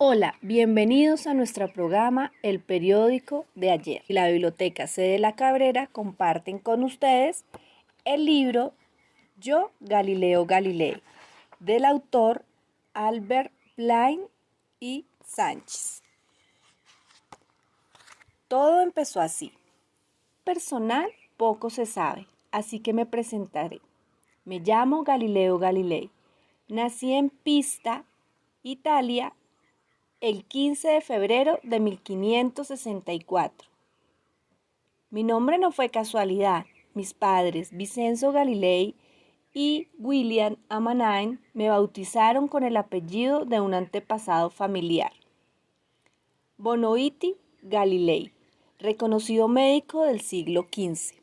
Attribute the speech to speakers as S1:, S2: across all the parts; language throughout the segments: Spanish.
S1: Hola, bienvenidos a nuestro programa El Periódico de Ayer. La Biblioteca C de la Cabrera comparten con ustedes el libro Yo, Galileo Galilei, del autor Albert Plain y Sánchez. Todo empezó así. Personal poco se sabe, así que me presentaré. Me llamo Galileo Galilei. Nací en Pisa, Italia, el 15 de febrero de 1564. Mi nombre no fue casualidad. Mis padres, Vincenzo Galilei y William Ammann, me bautizaron con el apellido de un antepasado familiar. Bonoiti Galilei, reconocido médico del siglo XV.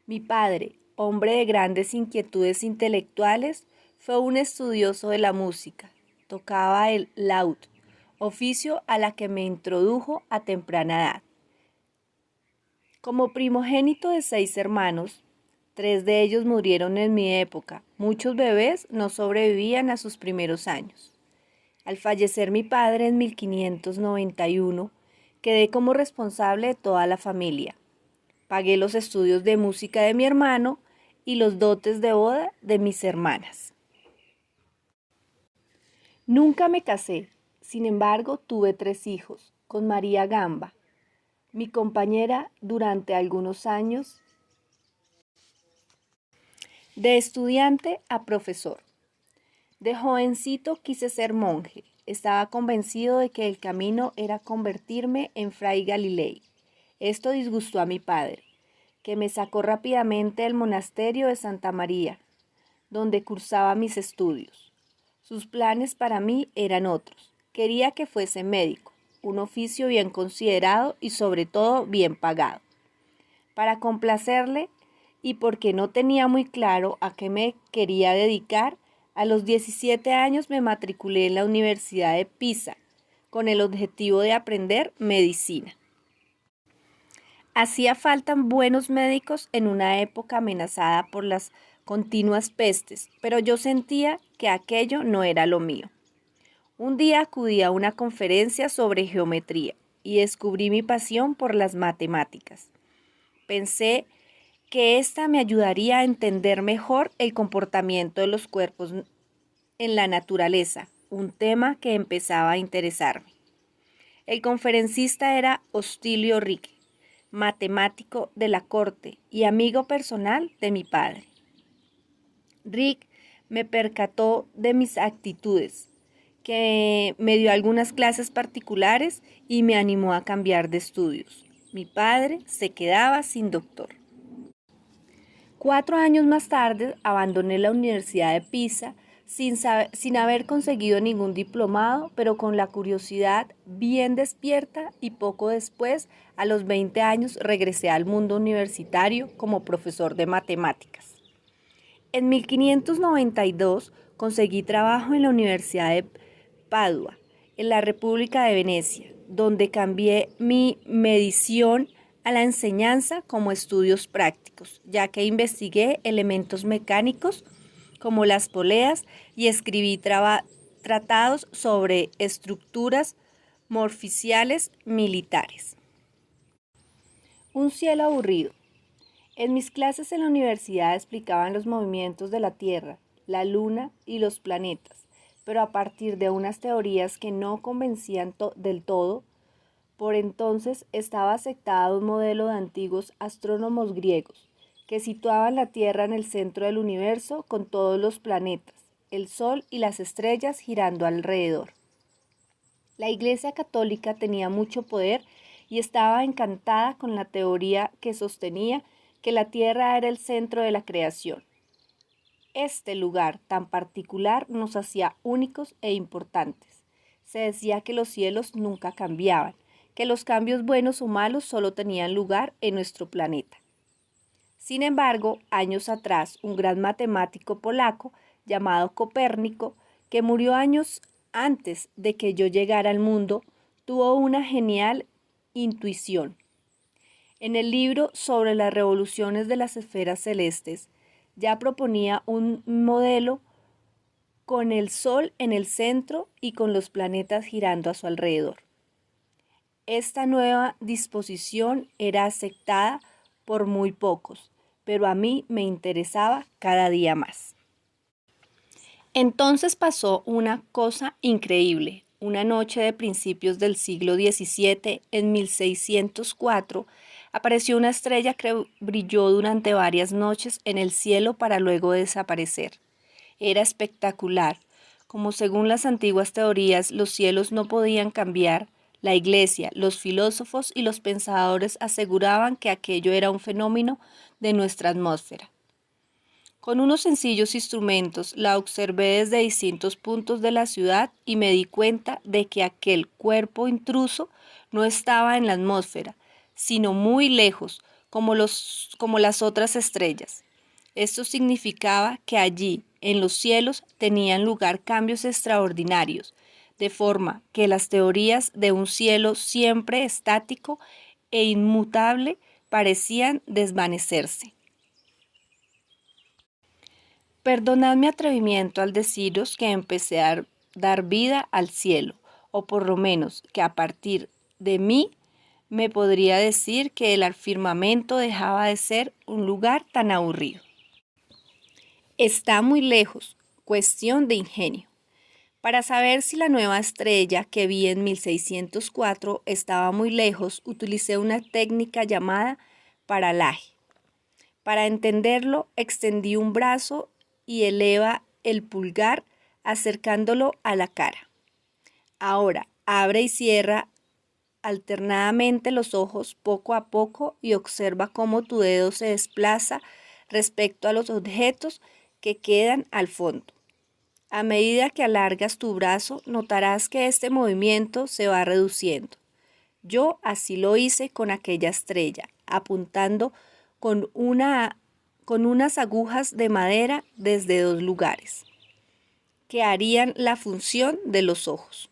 S1: Mi padre, hombre de grandes inquietudes intelectuales, fue un estudioso de la música. Tocaba el laúd, oficio a la que me introdujo a temprana edad. Como primogénito de 6 hermanos, 3 de ellos murieron en mi época. Muchos bebés no sobrevivían a sus primeros años. Al fallecer mi padre en 1591, quedé como responsable de toda la familia. Pagué los estudios de música de mi hermano y los dotes de boda de mis hermanas. Nunca me casé, sin embargo tuve 3 hijos, con María Gamba, mi compañera durante algunos años, de estudiante a profesor. De jovencito quise ser monje, estaba convencido de que el camino era convertirme en fray Galilei. Esto disgustó a mi padre, que me sacó rápidamente del monasterio de Santa María, donde cursaba mis estudios. Sus planes para mí eran otros. Quería que fuese médico, un oficio bien considerado y sobre todo bien pagado. Para complacerle y porque no tenía muy claro a qué me quería dedicar, a los 17 años me matriculé en la Universidad de Pisa con el objetivo de aprender medicina. Hacía falta buenos médicos en una época amenazada por las continuas pestes, pero yo sentía que aquello no era lo mío. Un día acudí a una conferencia sobre geometría y descubrí mi pasión por las matemáticas. Pensé que esta me ayudaría a entender mejor el comportamiento de los cuerpos en la naturaleza, un tema que empezaba a interesarme. El conferencista era Hostilio Rique, matemático de la corte y amigo personal de mi padre. Rick me percató de mis actitudes, que me dio algunas clases particulares y me animó a cambiar de estudios. Mi padre se quedaba sin doctor. 4 años más tarde abandoné la Universidad de Pisa sin haber conseguido ningún diplomado, pero con la curiosidad bien despierta, y poco después, a los 20 años, regresé al mundo universitario como profesor de matemáticas. En 1592 conseguí trabajo en la Universidad de Padua, en la República de Venecia, donde cambié mi medición a la enseñanza como estudios prácticos, ya que investigué elementos mecánicos como las poleas y escribí tratados sobre estructuras morficiales militares. Un cielo aburrido. En mis clases en la universidad explicaban los movimientos de la Tierra, la Luna y los planetas, pero a partir de unas teorías que no convencían del todo. Por entonces estaba aceptado un modelo de antiguos astrónomos griegos, que situaban la Tierra en el centro del universo con todos los planetas, el Sol y las estrellas girando alrededor. La Iglesia Católica tenía mucho poder y estaba encantada con la teoría que sostenía que la Tierra era el centro de la creación. Este lugar tan particular nos hacía únicos e importantes. Se decía que los cielos nunca cambiaban, que los cambios buenos o malos solo tenían lugar en nuestro planeta. Sin embargo, años atrás, un gran matemático polaco llamado Copérnico, que murió años antes de que yo llegara al mundo, tuvo una genial intuición. En el libro sobre las revoluciones de las esferas celestes, ya proponía un modelo con el Sol en el centro y con los planetas girando a su alrededor. Esta nueva disposición era aceptada por muy pocos, pero a mí me interesaba cada día más. Entonces pasó una cosa increíble. Una noche de principios del siglo XVII, en 1604, apareció una estrella que brilló durante varias noches en el cielo para luego desaparecer. Era espectacular. Como según las antiguas teorías los cielos no podían cambiar, la Iglesia, los filósofos y los pensadores aseguraban que aquello era un fenómeno de nuestra atmósfera. Con unos sencillos instrumentos la observé desde distintos puntos de la ciudad y me di cuenta de que aquel cuerpo intruso no estaba en la atmósfera, sino muy lejos, como las otras estrellas. Esto significaba que allí, en los cielos, tenían lugar cambios extraordinarios, de forma que las teorías de un cielo siempre estático e inmutable parecían desvanecerse. Perdonad mi atrevimiento al deciros que empecé a dar vida al cielo, o por lo menos que a partir de mí me podría decir que el firmamento dejaba de ser un lugar tan aburrido. Está muy lejos, cuestión de ingenio. Para saber si la nueva estrella que vi en 1604 estaba muy lejos, utilicé una técnica llamada paralaje. Para entenderlo, extendí un brazo y eleva el pulgar acercándolo a la cara. Ahora, abre y cierra alternadamente los ojos poco a poco y observa cómo tu dedo se desplaza respecto a los objetos que quedan al fondo. A medida que alargas tu brazo, notarás que este movimiento se va reduciendo. Yo así lo hice con aquella estrella, apuntando con unas agujas de madera desde dos lugares, que harían la función de los ojos.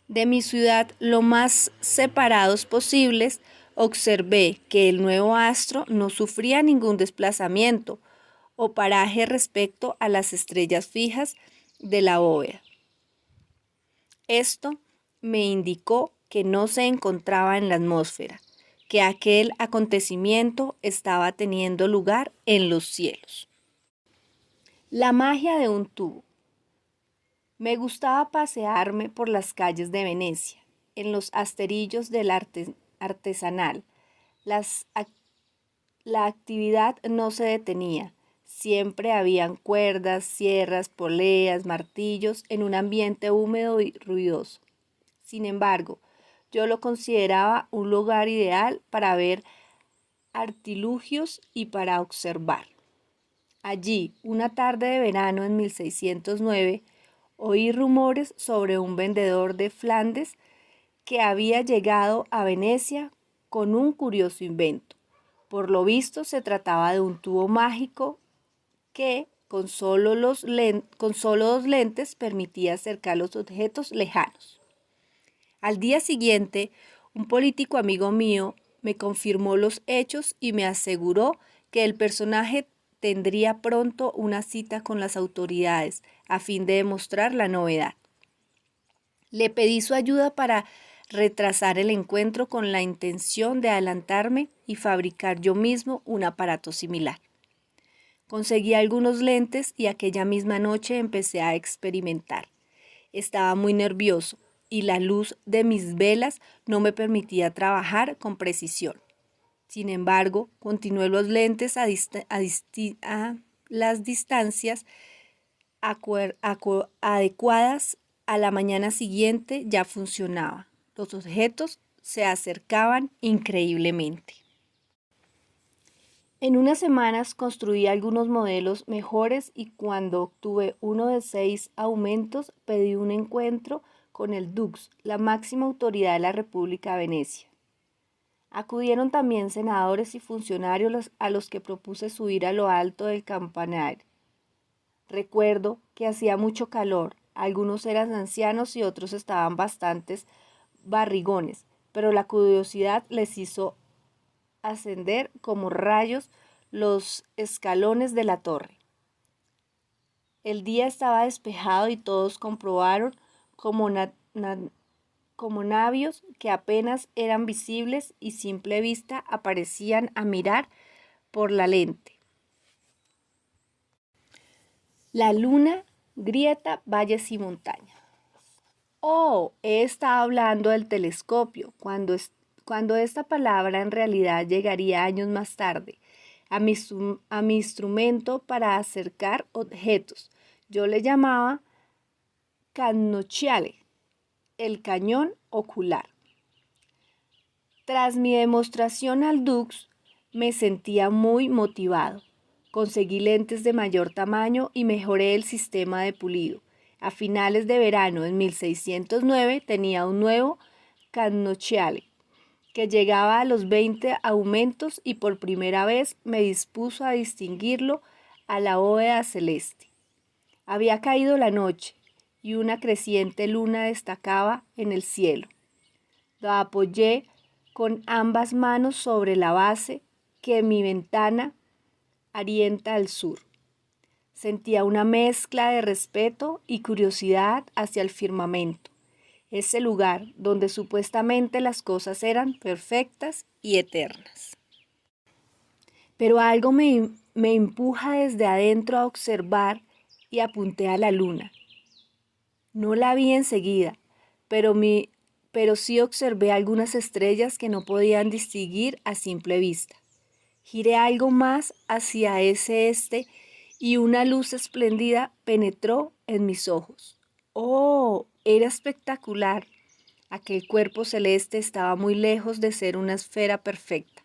S1: De mi ciudad lo más separados posibles, observé que el nuevo astro no sufría ningún desplazamiento o paraje respecto a las estrellas fijas de la bóveda. Esto me indicó que no se encontraba en la atmósfera, que aquel acontecimiento estaba teniendo lugar en los cielos. La magia de un tubo. Me gustaba pasearme por las calles de Venecia, en los asterillos del arte artesanal. La actividad no se detenía. Siempre habían cuerdas, sierras, poleas, martillos en un ambiente húmedo y ruidoso. Sin embargo, yo lo consideraba un lugar ideal para ver artilugios y para observar. Allí, una tarde de verano en 1609, oí rumores sobre un vendedor de Flandes que había llegado a Venecia con un curioso invento. Por lo visto, se trataba de un tubo mágico que, con solo dos lentes, permitía acercar los objetos lejanos. Al día siguiente, un político amigo mío me confirmó los hechos y me aseguró que el personaje tendría pronto una cita con las autoridades a fin de demostrar la novedad. Le pedí su ayuda para retrasar el encuentro con la intención de adelantarme y fabricar yo mismo un aparato similar. Conseguí algunos lentes y aquella misma noche empecé a experimentar. Estaba muy nervioso y la luz de mis velas no me permitía trabajar con precisión. Sin embargo, continué los lentes a las distancias adecuadas. A la mañana siguiente ya funcionaba. Los objetos se acercaban increíblemente. En unas semanas construí algunos modelos mejores y cuando obtuve uno de 6 aumentos pedí un encuentro con el Dux, la máxima autoridad de la República de Venecia. Acudieron también senadores y funcionarios a los que propuse subir a lo alto del campanario. Recuerdo que hacía mucho calor, algunos eran ancianos y otros estaban bastantes barrigones, pero la curiosidad les hizo ascender como rayos los escalones de la torre. El día estaba despejado y todos comprobaron como, como navios que apenas eran visibles y simple vista aparecían a mirar por la lente. La luna, grieta, valles y montañas. Oh, he estado hablando del telescopio, cuando esta palabra en realidad llegaría años más tarde a mi instrumento para acercar objetos. Yo le llamaba cannocchiale, el cañón ocular. Tras mi demostración al Dux, me sentía muy motivado. Conseguí lentes de mayor tamaño y mejoré el sistema de pulido. A finales de verano de 1609 tenía un nuevo cannocchiale que llegaba a los 20 aumentos y por primera vez me dispuso a distinguirlo a la bóveda celeste. Había caído la noche y una creciente luna destacaba en el cielo. Lo apoyé con ambas manos sobre la base que mi ventana orienta al sur. Sentía una mezcla de respeto y curiosidad hacia el firmamento, ese lugar donde supuestamente las cosas eran perfectas y eternas. Pero algo me empuja desde adentro a observar y apunté a la luna. No la vi enseguida, pero sí observé algunas estrellas que no podían distinguir a simple vista. Giré algo más hacia ese este y una luz espléndida penetró en mis ojos. ¡Oh! Era espectacular. Aquel cuerpo celeste estaba muy lejos de ser una esfera perfecta.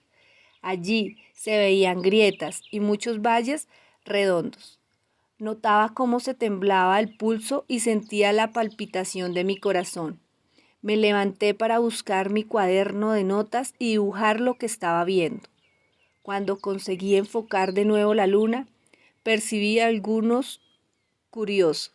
S1: Allí se veían grietas y muchos valles redondos. Notaba cómo se temblaba el pulso y sentía la palpitación de mi corazón. Me levanté para buscar mi cuaderno de notas y dibujar lo que estaba viendo. Cuando conseguí enfocar de nuevo la luna, percibí algunos curiosos.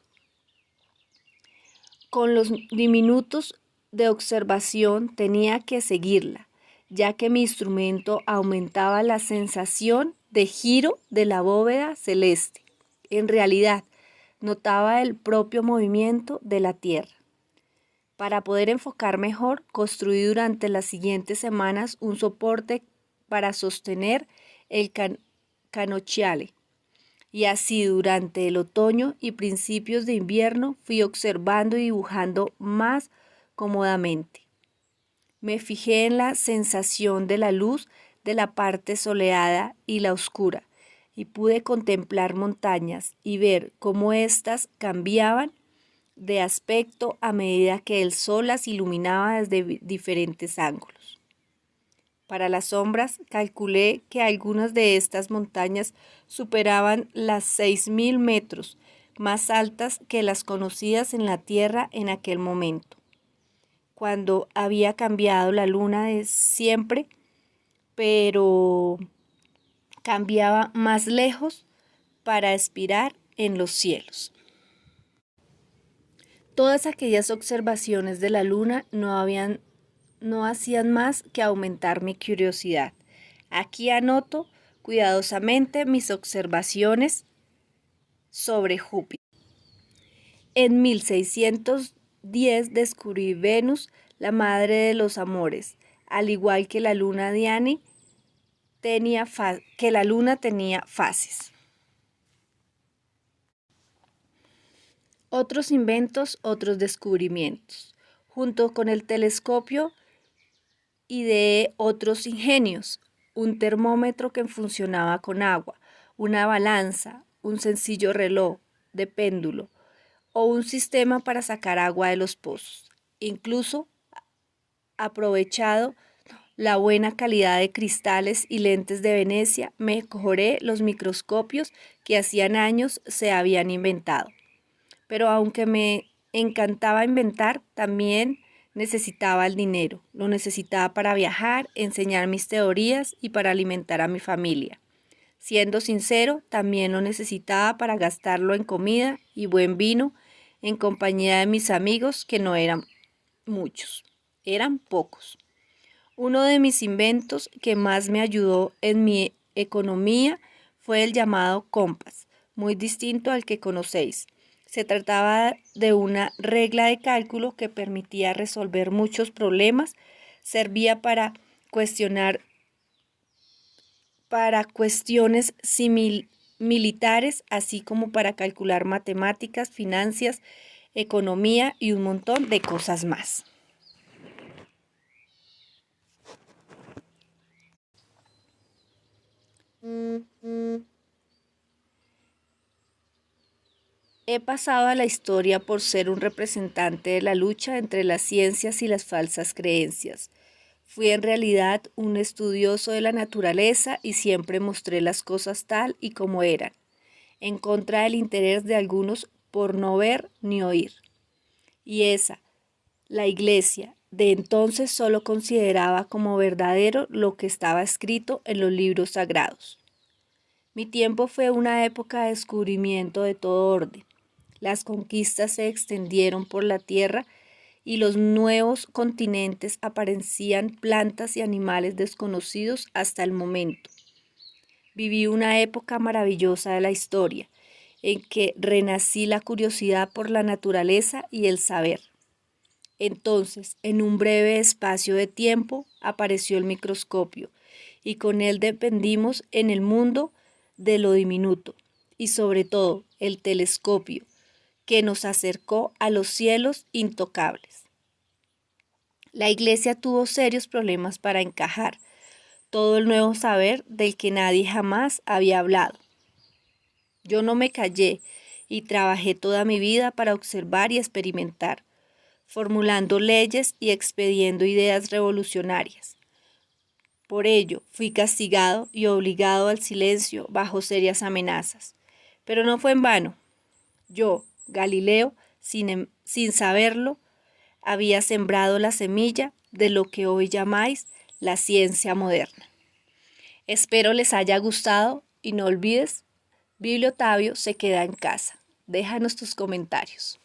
S1: Con los diminutos de observación tenía que seguirla, ya que mi instrumento aumentaba la sensación de giro de la bóveda celeste. En realidad, notaba el propio movimiento de la Tierra. Para poder enfocar mejor, construí durante las siguientes semanas un soporte para sostener el cannocchiale. Y así durante el otoño y principios de invierno fui observando y dibujando más cómodamente. Me fijé en la sensación de la luz de la parte soleada y la oscura, y pude contemplar montañas y ver cómo éstas cambiaban de aspecto a medida que el sol las iluminaba desde diferentes ángulos. Para las sombras, calculé que algunas de estas montañas superaban las 6.000 metros, más altas que las conocidas en la Tierra en aquel momento, cuando había cambiado la luna de siempre, pero cambiaba más lejos para expirar en los cielos. Todas aquellas observaciones de la luna no hacían más que aumentar mi curiosidad. Aquí anoto cuidadosamente mis observaciones sobre Júpiter. En 1610 descubrí Venus, la madre de los amores, al igual que la luna Diane tenía fases. Otros inventos, otros descubrimientos. Junto con el telescopio ideé otros ingenios, un termómetro que funcionaba con agua, una balanza, un sencillo reloj de péndulo o un sistema para sacar agua de los pozos. Incluso aprovechado la buena calidad de cristales y lentes de Venecia, mejoré los microscopios que hacían años se habían inventado. Pero aunque me encantaba inventar, también necesitaba el dinero. Lo necesitaba para viajar, enseñar mis teorías y para alimentar a mi familia. Siendo sincero, también lo necesitaba para gastarlo en comida y buen vino en compañía de mis amigos, que no eran muchos, eran pocos. Uno de mis inventos que más me ayudó en mi economía fue el llamado compás, muy distinto al que conocéis. Se trataba de una regla de cálculo que permitía resolver muchos problemas, servía cuestionar, para cuestiones militares, así como para calcular matemáticas, finanzas, economía y un montón de cosas más. He pasado a la historia por ser un representante de la lucha entre las ciencias y las falsas creencias. Fui en realidad un estudioso de la naturaleza y siempre mostré las cosas tal y como eran, en contra del interés de algunos por no ver ni oír. Y esa, la Iglesia, de entonces solo consideraba como verdadero lo que estaba escrito en los libros sagrados. Mi tiempo fue una época de descubrimiento de todo orden. Las conquistas se extendieron por la tierra y los nuevos continentes aparecían plantas y animales desconocidos hasta el momento. Viví una época maravillosa de la historia, en que renací la curiosidad por la naturaleza y el saber. Entonces, en un breve espacio de tiempo, apareció el microscopio, y con él dependimos en el mundo de lo diminuto, y sobre todo el telescopio, que nos acercó a los cielos intocables. La Iglesia tuvo serios problemas para encajar todo el nuevo saber del que nadie jamás había hablado. Yo no me callé y trabajé toda mi vida para observar y experimentar, formulando leyes y expediendo ideas revolucionarias. Por ello, fui castigado y obligado al silencio bajo serias amenazas. Pero no fue en vano. Yo, Galileo, sin saberlo, había sembrado la semilla de lo que hoy llamáis la ciencia moderna. Espero les haya gustado y no olvides, Bibliotavio se queda en casa. Déjanos tus comentarios.